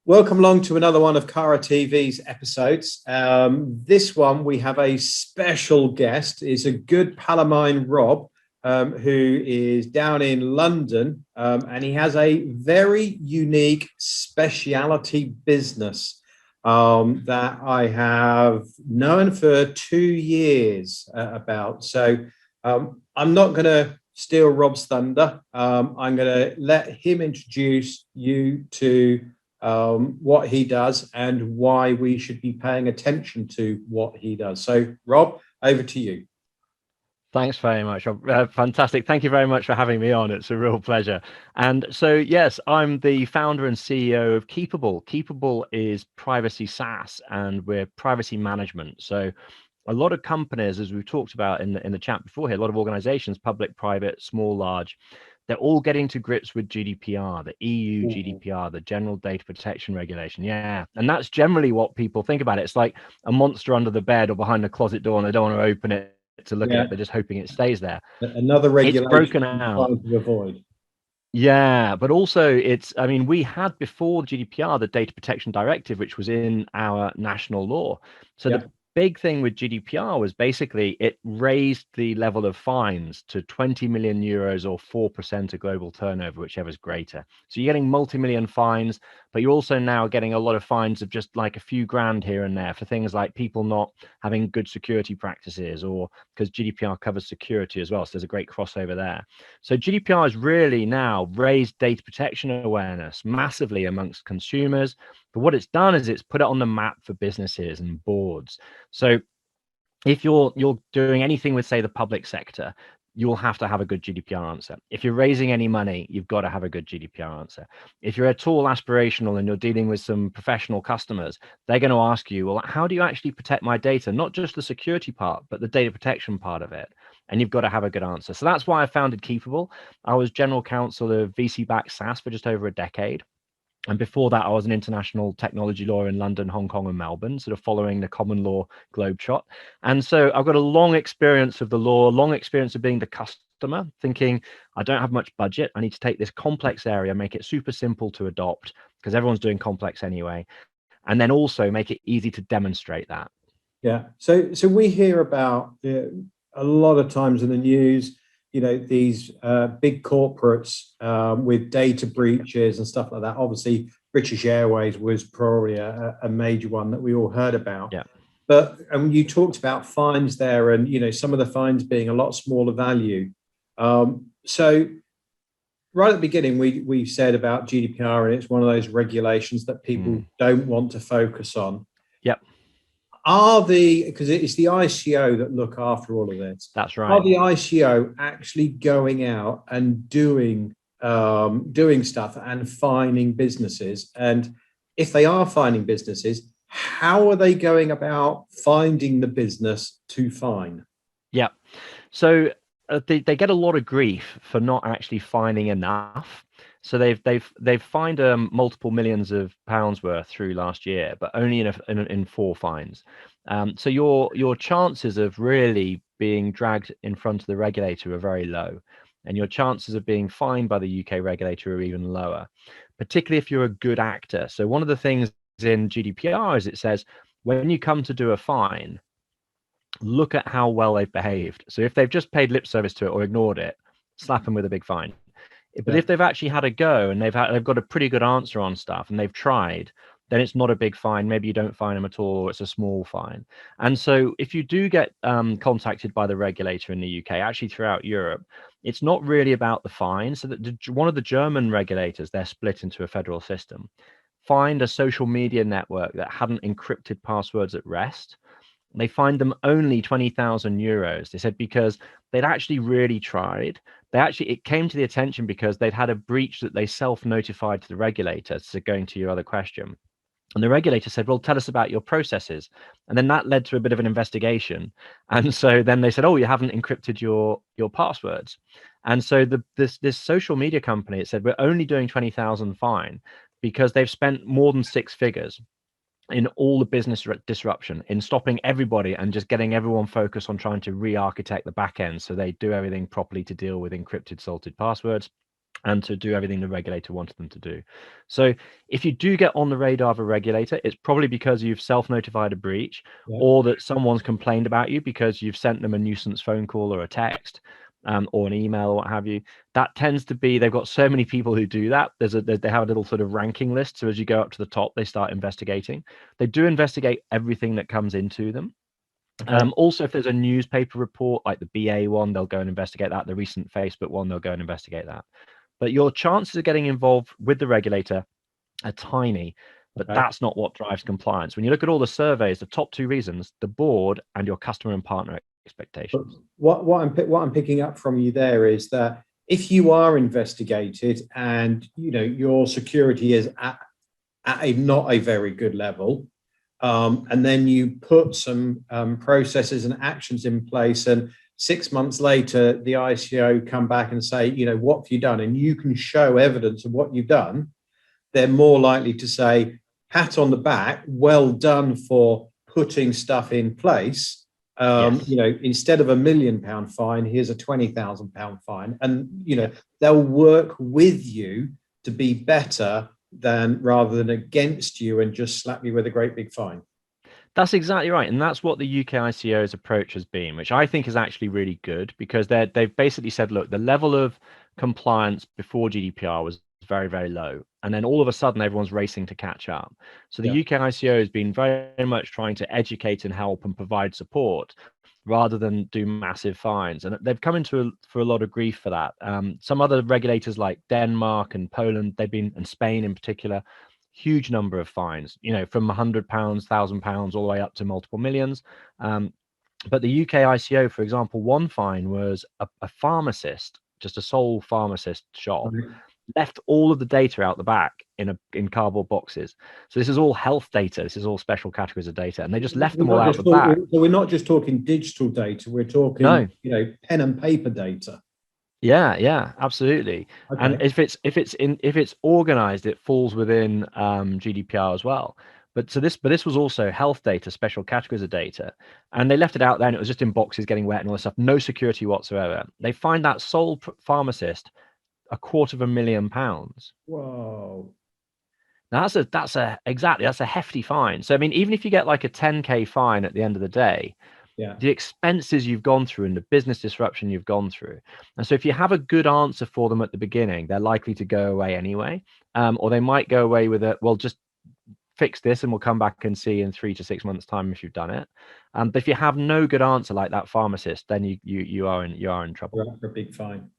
Welcome along to another one of CARA TV's episodes. This one, we have a special guest. It's a good pal of mine, Rob, who is down in London, and he has a very unique speciality business that I have known for 2 years about. So I'm not going to steal Rob's thunder. I'm going to let him introduce you to what he does and why we should be paying attention to what he does. So, Rob, over to you. Thanks very much. Fantastic. Thank you very much for having me on. It's a real pleasure. And so, yes, I'm the founder and CEO of Keepabl. Keepabl is privacy SaaS, and we're privacy management. So a lot of companies, as we've talked about in the chat before here, a lot of organizations, public, private, small, large, they're all getting to grips with GDPR, the EU GDPR, the General Data Protection Regulation. Yeah. And that's generally what people think about it. It's like a monster under the bed or behind the closet door, and they don't want to open it to look at it. They're just hoping it stays there. Another regulation it's broken out. Trying to avoid. Yeah, but also I mean, we had before GDPR, the Data Protection Directive, which was in our national law. So the big thing with GDPR was basically it raised the level of fines to 20 million euros or 4% of global turnover, whichever is greater. So you're getting multi-million fines, but you're also now getting a lot of fines of just like a few grand here and there for things like people not having good security practices, or because GDPR covers security as well. So there's a great crossover there. So GDPR has really now raised data protection awareness massively amongst consumers. But what it's done is it's put it on the map for businesses and boards. So if you're doing anything with, say, the public sector, you'll have to have a good GDPR answer. If you're raising any money, you've got to have a good GDPR answer. If you're at all aspirational and you're dealing with some professional customers, they're going to ask you, well, how do you actually protect my data? Not just the security part, but the data protection part of it. And you've got to have a good answer. So that's why I founded Keepabl. I was general counsel of VC-backed SaaS for just over a decade. And before that, I was an international technology lawyer in London, Hong Kong, and Melbourne, sort of following the common law globetrot. And so I've got a long experience of the law, long experience of being the customer, thinking, I don't have much budget. I need to take this complex area, make it super simple to adopt, because everyone's doing complex anyway. And then also make it easy to demonstrate that. Yeah. So we hear about a lot of times in the news, these big corporates with data breaches and stuff like that. Obviously, British Airways was probably a major one that we all heard about. Yeah. But you talked about fines there, and some of the fines being a lot smaller value. So right at the beginning, we said about GDPR, and it's one of those regulations that people don't want to focus on. Yep. Because it's the ICO that look after all of this. That's right. Are the ICO actually going out and doing stuff and fining businesses? And if they are fining businesses, how are they going about finding the business to fine? Yeah. So they get a lot of grief for not actually fining enough. So they've fined multiple millions of pounds worth through last year, but only in 4 fines. So your chances of really being dragged in front of the regulator are very low, and your chances of being fined by the UK regulator are even lower, particularly if you're a good actor. So one of the things in GDPR is it says when you come to do a fine, look at how well they've behaved. So if they've just paid lip service to it or ignored it, slap them with a big fine. But if they've actually had a go and they've got a pretty good answer on stuff and they've tried, then it's not a big fine. Maybe you don't fine them at all, or it's a small fine. And so if you do get contacted by the regulator in the UK, actually throughout Europe, it's not really about the fine. So that one of the German regulators, they're split into a federal system, find a social media network that hadn't encrypted passwords at rest. They fined them only 20,000 euros. They said because they'd actually really tried. It came to the attention because they'd had a breach that they self-notified to the regulator. So going to your other question. And the regulator said, well, tell us about your processes. And then that led to a bit of an investigation. And so then they said, oh, you haven't encrypted your passwords. And so this social media company, it said, we're only doing 20,000 fine because they've spent more than 6 figures in all the business disruption, in stopping everybody and just getting everyone focused on trying to re-architect the back end so they do everything properly to deal with encrypted salted passwords. and to do everything the regulator wanted them to do. So if you do get on the radar of a regulator, it's probably because you've self-notified a breach, or that someone's complained about you because you've sent them a nuisance phone call or a text, or an email or what have you. That tends to be, they've got so many people who do that. They have a little sort of ranking list. So as you go up to the top, they start investigating. They do investigate everything that comes into them. Okay. Also, if there's a newspaper report like the BA one, they'll go and investigate that. The recent Facebook one, they'll go and investigate that. But your chances of getting involved with the regulator are tiny, but that's not what drives compliance. When you look at all the surveys, the top two reasons, the board and your customer and partner expectations. What I'm picking up from you there is that if you are investigated and your security is at a not a very good level, and then you put some processes and actions in place, and 6 months later the ICO come back and say, what have you done, and you can show evidence of what you've done, they're more likely to say, pat on the back, well done for putting stuff in place. Instead of £1 million fine, here's a £20,000 fine, and they'll work with you to be better rather than against you and just slap you with a great big fine. That's exactly right. And that's what the UK ICO's approach has been, which I think is actually really good, because they've basically said, look, the level of compliance before GDPR was very, very low. And then all of a sudden, everyone's racing to catch up. So the UK ICO has been very much trying to educate and help and provide support rather than do massive fines. And they've come for a lot of grief for that. Some other regulators like Denmark and Poland, and Spain in particular, huge number of fines, from £100, £1,000 all the way up to multiple millions. But the UK ICO, for example, one fine was a pharmacist, just a sole pharmacist shop, left all of the data out the back in cardboard boxes. So this is all health data. This is all special categories of data, and they just left them all out the back. So we're not just talking digital data. We're talking, pen and paper data. Yeah, absolutely. Okay. And if it's organized, it falls within GDPR as well. But this was also health data, special categories of data, and they left it out there, and it was just in boxes getting wet and all this stuff. No security whatsoever. They fined that sole pharmacist £250,000. Whoa. Now that's a hefty fine. So I mean, even if you get like a 10K fine at the end of the day, the expenses you've gone through and the business disruption you've gone through. And so if you have a good answer for them at the beginning, they're likely to go away anyway. Or they might go away with well, just fix this and we'll come back and see in 3 to 6 months time if you've done it. But if you have no good answer like that pharmacist, then you are in trouble. You're for a big fine.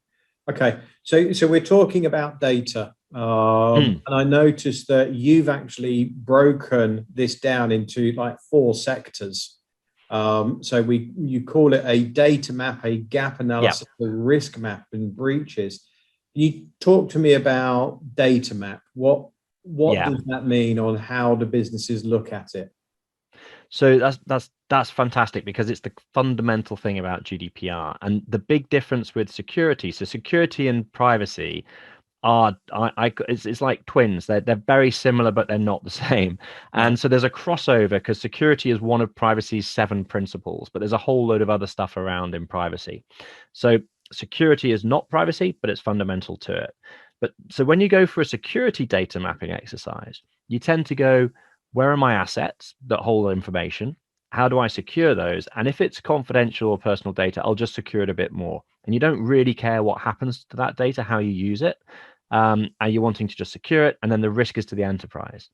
Okay, so we're talking about data. And I noticed that you've actually broken this down into like 4 sectors. So you call it a data map, a gap analysis, a risk map, and breaches. Can you talk to me about data map? What does that mean on how the businesses look at it? So that's fantastic, because it's the fundamental thing about GDPR, and the big difference with security. So security and privacy it's like twins. They're very similar, but they're not the same. And so there's a crossover, because security is one of privacy's 7 principles, but there's a whole load of other stuff around in privacy. So security is not privacy, but it's fundamental to it. But so when you go for a security data mapping exercise, you tend to go, where are my assets that hold information? How do I secure those? And if it's confidential or personal data, I'll just secure it a bit more. And you don't really care what happens to that data, how you use it. And you're wanting to just secure it, and then the risk is to the enterprise.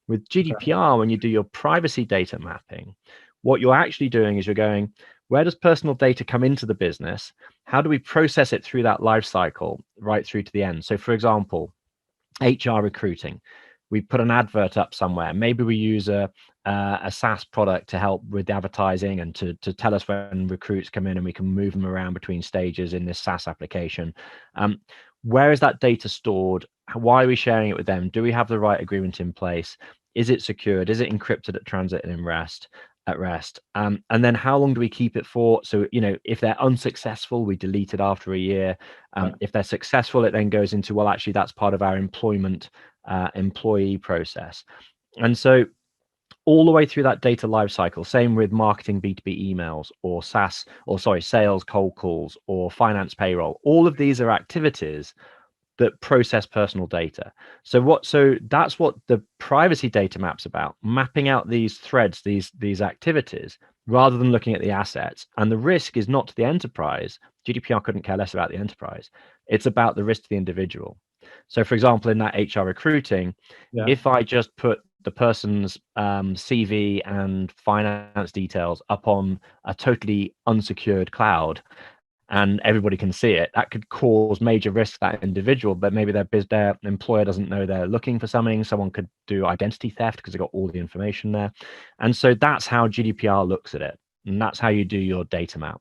With GDPR, when you do your privacy data mapping, what you're actually doing is you're going, where does personal data come into the business? How do we process it through that life cycle right through to the end? So for example, HR recruiting, we put an advert up somewhere. Maybe we use a SaaS product to help with advertising and to tell us when recruits come in, and we can move them around between stages in this SaaS application. Where is that data stored? Why are we sharing it with them? Do we have the right agreement in place? Is it secured? Is it encrypted at transit and at rest? And then how long do we keep it for? So, if they're unsuccessful, we delete it after a year. If they're successful, it then goes into, well, actually, that's part of our employee process. And so all the way through that data lifecycle, same with marketing, B2B emails, or sales, cold calls, or finance payroll. All of these are activities that process personal data. So that's what the privacy data map's about, mapping out these threads, these activities, rather than looking at the assets. And the risk is not to the enterprise. GDPR couldn't care less about the enterprise. It's about the risk to the individual. So for example, in that HR recruiting, if I just put the person's CV and finance details up on a totally unsecured cloud, and everybody can see it, that could cause major risk to that individual. But maybe their employer doesn't know they're looking for something. Someone could do identity theft because they got all the information there. And so that's how GDPR looks at it. And that's how you do your data map.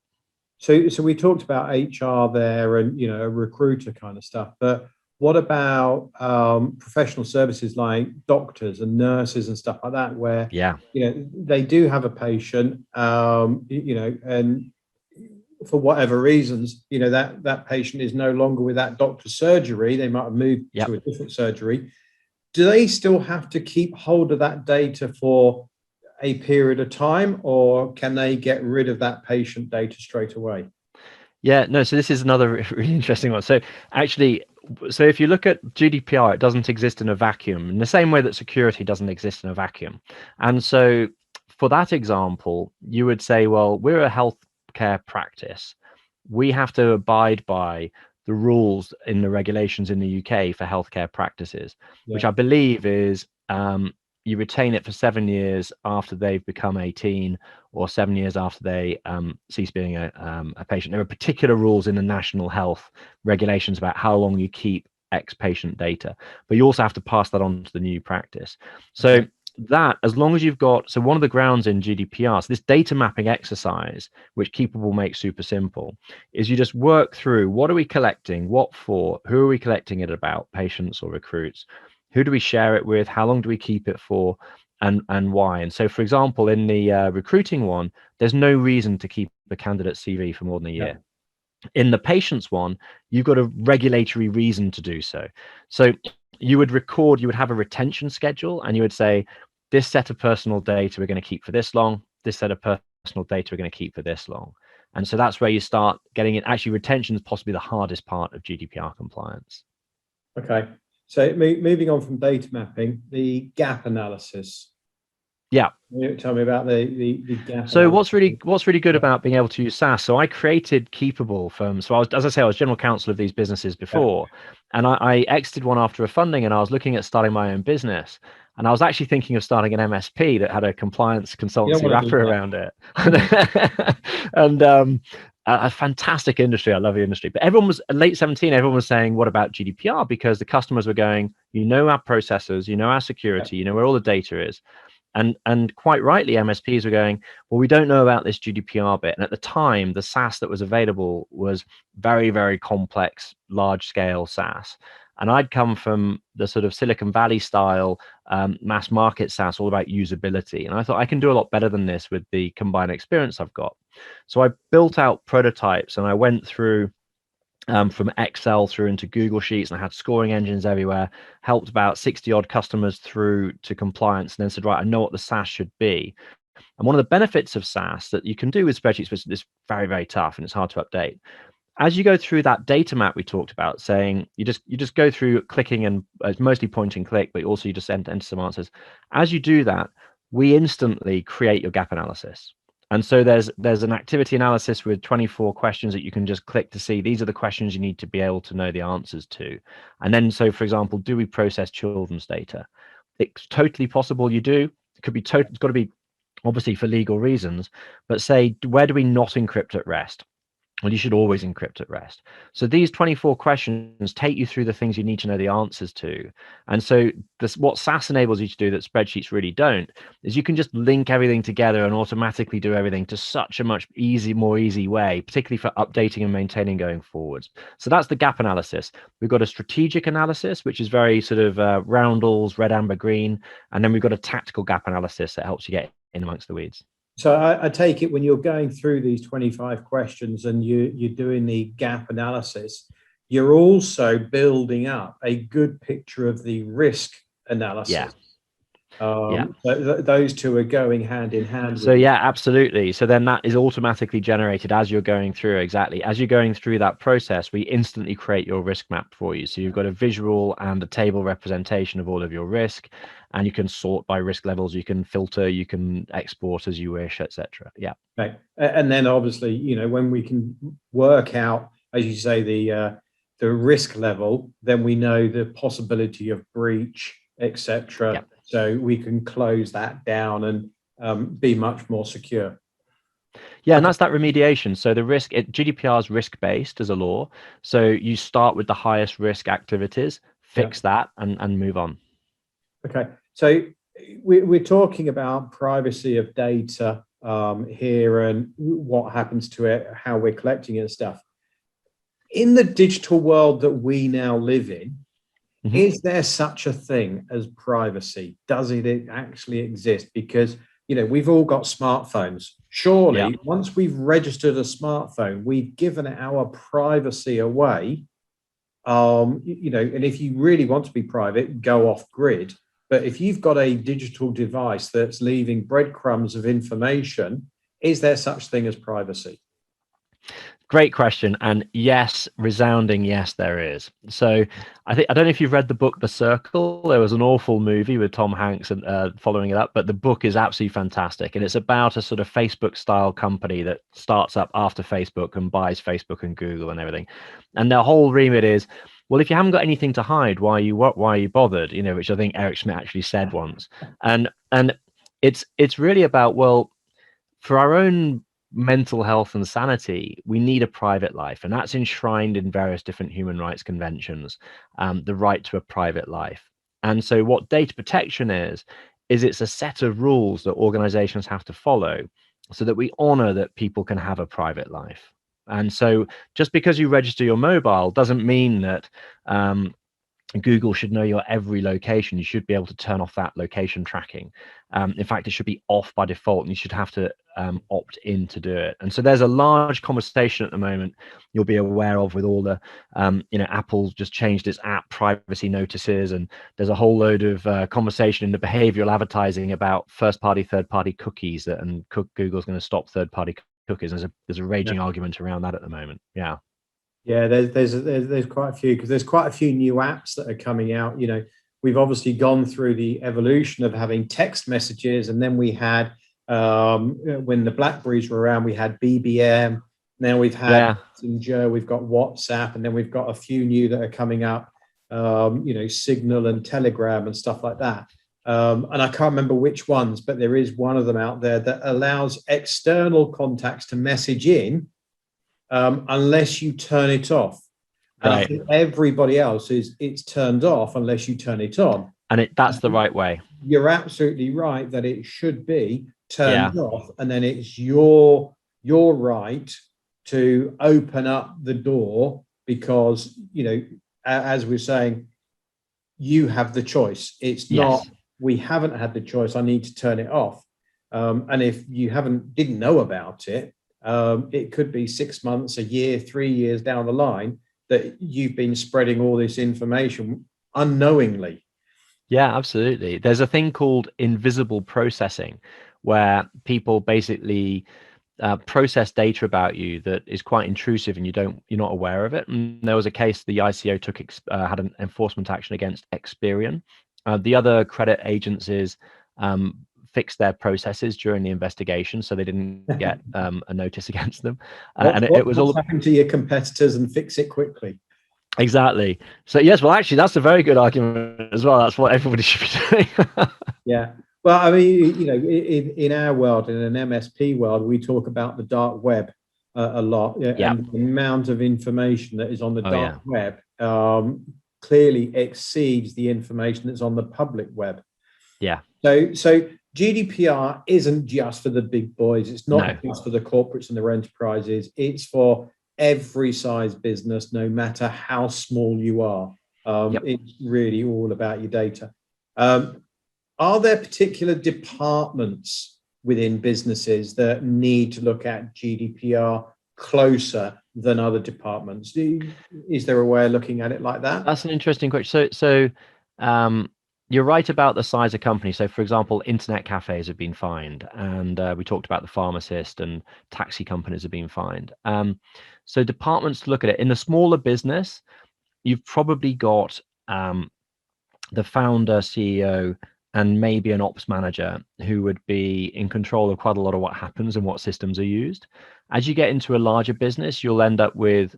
So we talked about HR there and, you know, recruiter kind of stuff, but what about professional services like doctors and nurses and stuff like that, where, Yeah. you know, they do have a patient, you know, and for whatever reasons, you know, that patient is no longer with that doctor's surgery. They might have moved to a different surgery. Do they still have to keep hold of that data for a period of time, or can they get rid of that patient data straight away? Yeah, no, so this is another really interesting one. So actually, so if you look at GDPR, it doesn't exist in a vacuum in the same way that security doesn't exist in a vacuum. And so for that example, you would say, well, we're a healthcare practice. We have to abide by the rules in the regulations in the UK for healthcare practices, which I believe is you retain it for 7 years after they've become 18, or 7 years after they cease being a patient. There are particular rules in the national health regulations about how long you keep X patient data, but you also have to pass that on to the new practice. So that, as long as you've got, so one of the grounds in GDPR, so this data mapping exercise, which Keepabl makes super simple, is you just work through, what are we collecting, what for, who are we collecting it about, patients or recruits, who do we share it with, how long do we keep it for, and why. And so, for example, in the recruiting one, there's no reason to keep a candidate CV for more than a year. In the patients one, you've got a regulatory reason to do so. So you would record, you would have a retention schedule, and you would say, this set of personal data we're going to keep for this long, this set of personal data we're going to keep for this long. And so that's where you start getting it. Actually, retention is possibly the hardest part of GDPR compliance. Okay. So moving on from data mapping, the gap analysis. Yeah. Tell me about the gap. So what's really good about being able to use SaaS? So I created Keepabl from, so I was, as I say, I was general counsel of these businesses before, and I exited one after a funding, and I was looking at starting my own business, and I was actually thinking of starting an MSP that had a compliance consultancy wrapper around it. And a fantastic industry. I love the industry. But everyone was, late 17, everyone was saying, what about GDPR? Because the customers were going, you know, our processes, you know, our security, you know, where all the data is. And quite rightly, MSPs were going, well, we don't know about this GDPR bit. And at the time, the SaaS that was available was very, very complex, large scale SaaS. And I'd come from the sort of Silicon Valley style mass market SaaS, all about usability. And I thought, I can do a lot better than this with the combined experience I've got. So I built out prototypes, and I went through from Excel through into Google Sheets, and I had scoring engines everywhere, helped about 60 odd customers through to compliance, and then said, right, I know what the SaaS should be. And one of the benefits of SaaS that you can do with spreadsheets, which is very, very tough and it's hard to update, as you go through that data map we talked about, saying you just go through clicking, and it's mostly point and click, but also you just enter some answers. As you do that, we instantly create your gap analysis. And so there's an activity analysis with 24 questions that you can just click to see, these are the questions you need to be able to know the answers to. And then, so for example, do we process children's data? It's totally possible you do. It could be it's got to be obviously for legal reasons, but say, where do we not encrypt at rest? Well, you should always encrypt at rest. So these 24 questions take you through the things you need to know the answers to. And so what SaaS enables you to do that spreadsheets really don't, is you can just link everything together and automatically do everything to such a much more easy way, particularly for updating and maintaining going forwards. So that's the gap analysis. We've got a strategic analysis, which is very sort of roundels, red, amber, green. And then we've got a tactical gap analysis that helps you get in amongst the weeds. So I take it when you're going through these 25 questions and you're doing the gap analysis, you're also building up a good picture of the risk analysis. Yeah. Yeah. So those two are going hand in hand. So yeah, absolutely. So then that is automatically generated as you're going through. Exactly. As you're going through that process, we instantly create your risk map for you. So you've got a visual and a table representation of all of your risk, and you can sort by risk levels. You can filter, you can export as you wish, etc. Yeah. Okay. And then obviously, you know, when we can work out, as you say, the risk level, then we know the possibility of breach, etc. Yeah. So we can close that down and be much more secure. Yeah, and that's that remediation. So the risk, GDPR is risk-based as a law. So you start with the highest risk activities, fix that, and move on. Okay. So we're talking about privacy of data here and what happens to it, how we're collecting it and stuff. In the digital world that we now live in, is there such a thing as privacy? Does it actually exist? Because, you know, we've all got smartphones. Surely, once we've registered a smartphone, we've given our privacy away. You know, and if you really want to be private, go off grid. But if you've got a digital device that's leaving breadcrumbs of information, is there such thing as privacy? Great question. And yes, resounding yes, there is. So I don't know if you've read the book The Circle. There was an awful movie with Tom Hanks and following it up, but the book is absolutely fantastic. And it's about a sort of Facebook style company that starts up after Facebook and buys Facebook and Google and everything. And their whole remit is, well, if you haven't got anything to hide, why are you bothered? You know, which I think Eric Schmidt actually said once. And it's really about, well, for our own mental health and sanity, we need a private life, and that's enshrined in various different human rights conventions, the right to a private life. And so what data protection is it's a set of rules that organizations have to follow so that we honor that people can have a private life. And so just because you register your mobile doesn't mean that Google should know your every location. You should be able to turn off that location tracking. In fact, it should be off by default, and you should have to opt in to do it. And so there's a large conversation at the moment you'll be aware of with all the, you know, Apple's just changed its app privacy notices, and there's a whole load of conversation in the behavioral advertising about first-party, third-party cookies, and Google's going to stop third-party cookies. There's a raging argument around that at the moment. Yeah. Yeah, there's quite a few, because there's quite a few new apps that are coming out. You know, we've obviously gone through the evolution of having text messages, and then we had when the Blackberries were around, we had BBM. Now we've had Messenger, we've got WhatsApp, and then we've got a few new that are coming up. You know, Signal and Telegram and stuff like that. And I can't remember which ones, but there is one of them out there that allows external contacts to message in. Unless you turn it off. And I think everybody else it's turned off unless you turn it on. And that's the right way. You're absolutely right that it should be turned off, and then it's your right to open up the door, because, you know, as we're saying, you have the choice. It's not, we haven't had the choice, I need to turn it off. And if you didn't know about it, it could be 6 months, a year, 3 years down the line that you've been spreading all this information unknowingly. Yeah, absolutely. There's a thing called invisible processing, where people basically process data about you that is quite intrusive, and you're not aware of it. And there was a case the ICO had an enforcement action against Experian. The other credit agencies fixed their processes during the investigation, so they didn't get a notice against them. It was all happened to your competitors, and fix it quickly. Exactly. So yes, well, actually, that's a very good argument as well. That's what everybody should be doing. Yeah. Well, I mean, you know, in our world, in an MSP world, we talk about the dark web a lot, and the amount of information that is on the dark web clearly exceeds the information that's on the public web. Yeah. So GDPR isn't just for the big boys. It's not just for the corporates and their enterprises. It's for every size business, no matter how small you are. It's really all about your data. Are there particular departments within businesses that need to look at GDPR closer than other departments? Is there a way of looking at it like that? That's an interesting question. So you're right about the size of company. So, for example, internet cafes have been fined, and we talked about the pharmacist and taxi companies have been fined. So, departments look at it in the smaller business. You've probably got the founder, CEO, and maybe an ops manager who would be in control of quite a lot of what happens and what systems are used. As you get into a larger business, you'll end up with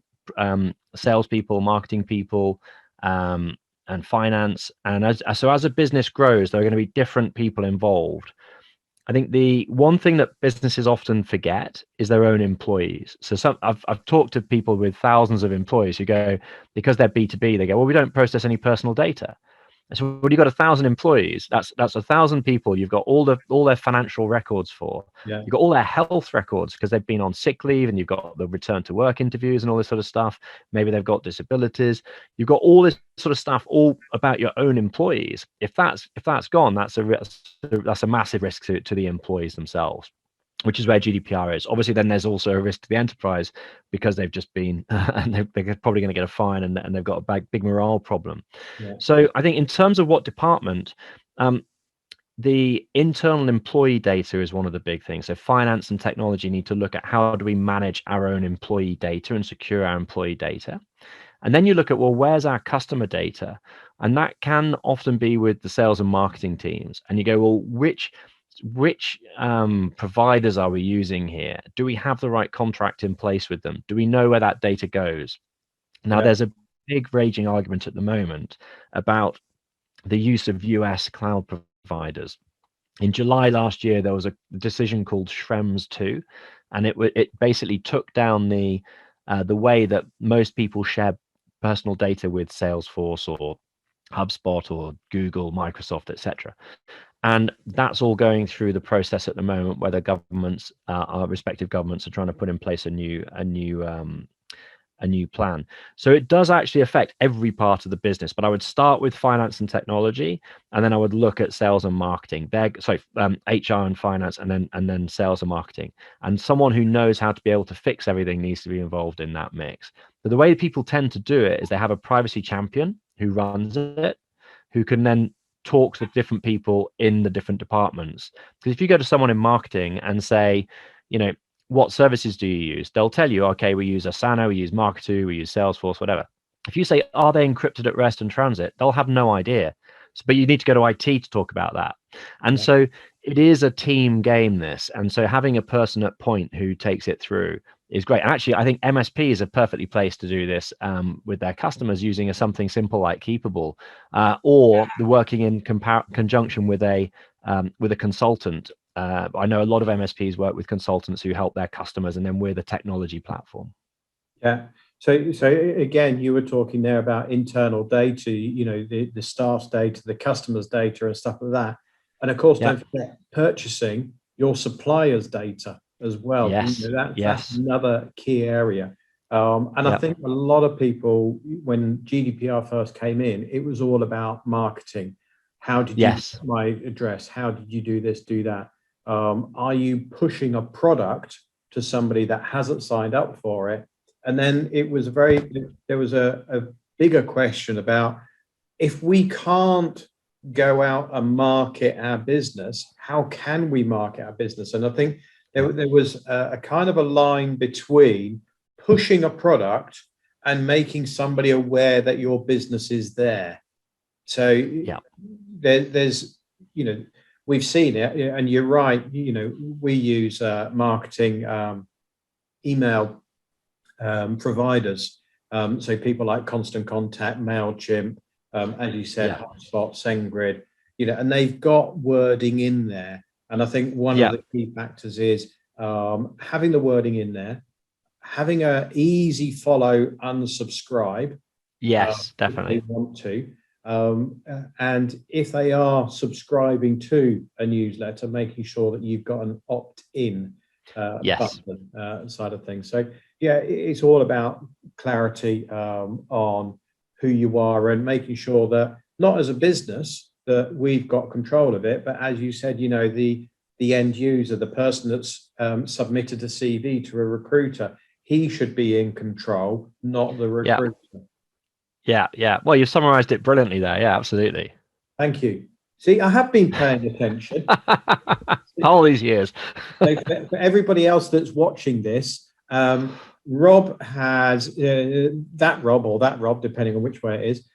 salespeople, marketing people, and finance. And as a business grows, there are going to be different people involved. I think the one thing that businesses often forget is their own employees. So I've talked to people with thousands of employees who go, because they're B2B, they go, well, we don't process any personal data. So when you've got 1,000 employees, that's 1,000 people. You've got all their financial records for. Yeah. You've got all their health records because they've been on sick leave, and you've got the return to work interviews and all this sort of stuff. Maybe they've got disabilities. You've got all this sort of stuff all about your own employees. If that's gone, that's a massive risk to the employees themselves, which is where GDPR is. Obviously, then there's also a risk to the enterprise because they've just been, and they're probably going to get a fine, and they've got a big morale problem. Yeah. So I think in terms of what department, the internal employee data is one of the big things. So finance and technology need to look at how do we manage our own employee data and secure our employee data. And then you look at, well, where's our customer data? And that can often be with the sales and marketing teams. And you go, well, which providers are we using here? Do we have the right contract in place with them? Do we know where that data goes? Now, there's a big raging argument at the moment about the use of US cloud providers. In July last year, there was a decision called Schrems 2, and it basically took down the way that most people share personal data with Salesforce or HubSpot or Google, Microsoft, etc. And that's all going through the process at the moment, where the governments, our respective governments, are trying to put in place a new plan. So it does actually affect every part of the business. But I would start with finance and technology, and then I would look at sales and marketing. HR and finance, and then sales and marketing. And someone who knows how to be able to fix everything needs to be involved in that mix. But the way people tend to do it is they have a privacy champion who runs it, who can then talk to different people in the different departments. Because if you go to someone in marketing and say, what services do you use? They'll tell you, okay, we use Asana, we use Marketo, we use Salesforce, whatever. If you say, are they encrypted at rest and transit? They'll have no idea. But you need to go to IT to talk about that. And so it is a team game, this. And so having a person at point who takes it through is great. And actually, I think MSPs are perfectly placed to do this with their customers using something simple like Keepabl, or working in conjunction with a consultant. I know a lot of MSPs work with consultants who help their customers, and then we're the technology platform. Yeah. So again, you were talking there about internal data, the staff's data, the customer's data, and stuff like that. And of course, don't forget purchasing your supplier's data as well. Yes. That's another key area. And I think a lot of people, when GDPR first came in, it was all about marketing. How did you get my address? How did you do this, do that? Are you pushing a product to somebody that hasn't signed up for it? And then there was a bigger question about, if we can't go out and market our business, how can we market our business? And I think there was a kind of a line between pushing a product and making somebody aware that your business is there. So there's, we've seen it, and you're right. We use marketing email providers. So people like Constant Contact, MailChimp, as you said, HubSpot, SendGrid, and they've got wording in there. And I think one of the key factors is having the wording in there, having a easy follow, unsubscribe. Yes, definitely. If they want to. And if they are subscribing to a newsletter, making sure that you've got an opt-in button side of things. So it's all about clarity on who you are, and making sure that, not as a business, that we've got control of it, but as you said, the end user, the person that's submitted a CV to a recruiter, he should be in control, not the recruiter. Yeah. Well, you've summarized it brilliantly there. Yeah, absolutely. Thank you. See, I have been paying attention. All these years. So for everybody else that's watching this, Rob has that Rob, depending on which way it is.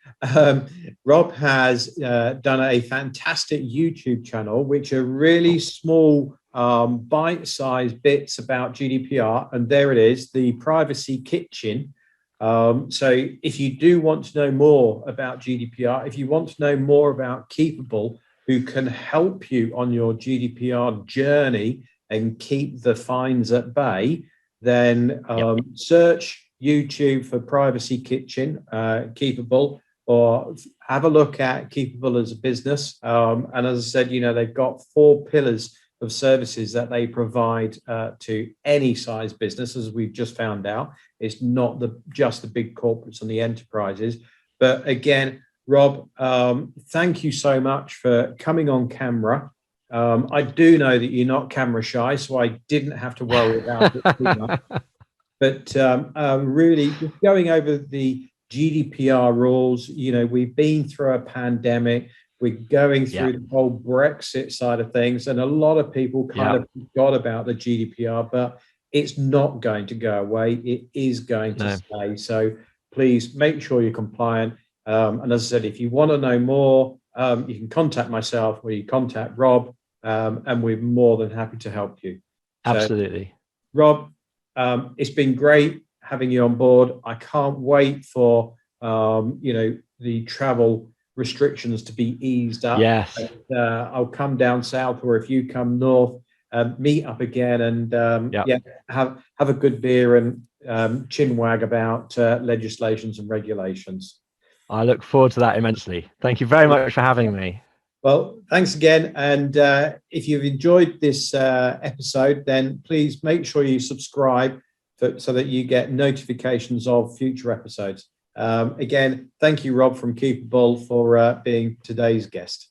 Rob has done a fantastic YouTube channel, which are really small, bite-sized bits about GDPR. And there it is, the Privacy Kitchen. So if you do want to know more about GDPR, if you want to know more about Keepabl, who can help you on your GDPR journey and keep the fines at bay, then search YouTube for Privacy Kitchen, Keepabl, or have a look at Keepabl as a business. And as I said, they've got 4 pillars of services that they provide to any size business, as we've just found out. It's not just the big corporates and the enterprises. But again, Rob, thank you so much for coming on camera. I do know that you're not camera shy, so I didn't have to worry about it too much. But really, just going over the GDPR rules, we've been through a pandemic. We're going through the whole Brexit side of things, and a lot of people kind of forgot about the GDPR, but it's not going to go away. It is going to stay. So please make sure you're compliant. And as I said, if you want to know more, you can contact myself or you contact Rob, and we're more than happy to help you. Absolutely. So, Rob, it's been great having you on board. I can't wait for, the travel restrictions to be eased up. Yes. And, I'll come down south, or if you come north, meet up again and have a good beer and chin wag about legislations and regulations. I look forward to that immensely. Thank you very much for having me. Well, thanks again. And if you've enjoyed this episode, then please make sure you subscribe so that you get notifications of future episodes. Again, thank you, Rob from Keepabl, for being today's guest.